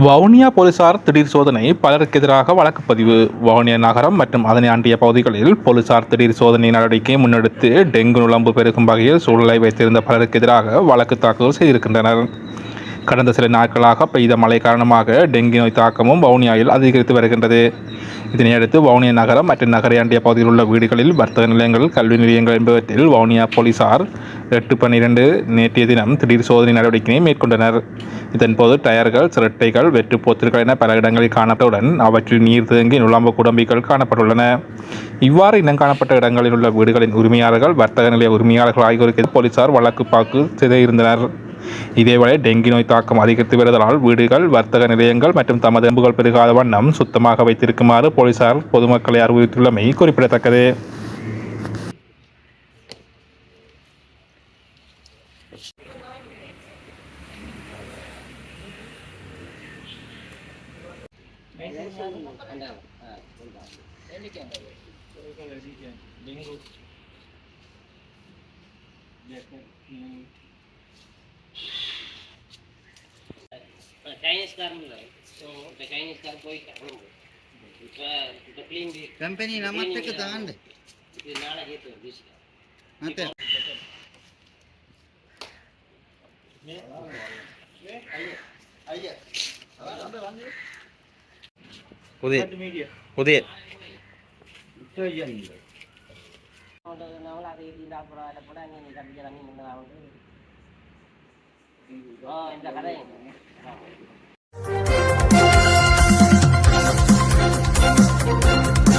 வவுனியா போலீசார் திடீர் சோதனை, பலருக்கு எதிராக வழக்குப்பதிவு. வவுனியா நகரம் மற்றும் அதனை அண்டிய பகுதிகளில் போலீசார் திடீர் சோதனை நடவடிக்கை முன்னெடுத்து டெங்கு நுளம்பு பெருகும் வகையில் சூழலை வைத்திருந்த பலருக்கு எதிராக வழக்கு தாக்கல் செய்திருக்கின்றனர். கடந்த சில நாட்களாக பெய்த மழை காரணமாக டெங்கு நோய் தாக்கமும் வவுனியாவில் அதிகரித்து வருகின்றது. இதனையடுத்து வவுனியா நகரம் மற்றும் நகரை அண்டிய பகுதியில் உள்ள வீடுகளில், வர்த்தக நிலையங்கள், கல்வி நிலையங்கள் என்பவற்றில் வவுனியா போலீசார் 8/12 நேற்றைய தினம் திடீர் சோதனை நடவடிக்கையை மேற்கொண்டனர். இதன்போது டயர்கள், சிரட்டைகள், வெற்று போத்தல்கள் என பல இடங்களில் காணப்பட்டவுடன் அவற்றில் நீர் தேங்கி நுளம்பு குடம்பிகள் காணப்பட்டுள்ளன. இவ்வாறு இனம் காணப்பட்ட இடங்களில் உள்ள வீடுகளின் உரிமையாளர்கள், வர்த்தக நிலைய உரிமையாளர்கள் ஆகியோருக்கு போலீசார் வழக்கு தாக்கல் செய்திருந்தனர். இதேவேளை டெங்கி நோய் தாக்கம் அதிகரித்து வருவதால் வீடுகள், வர்த்தக நிலையங்கள் மற்றும் தமது எலும்புகள் பெருகாத வண்ணம் சுத்தமாக வைத்திருக்குமாறு போலீசார் பொதுமக்களை அறிவுறுத்தியுள்ளமை குறிப்பிடத்தக்கது. कंपनी नमस्ते के दांड मत उदय उदय இந்த கடை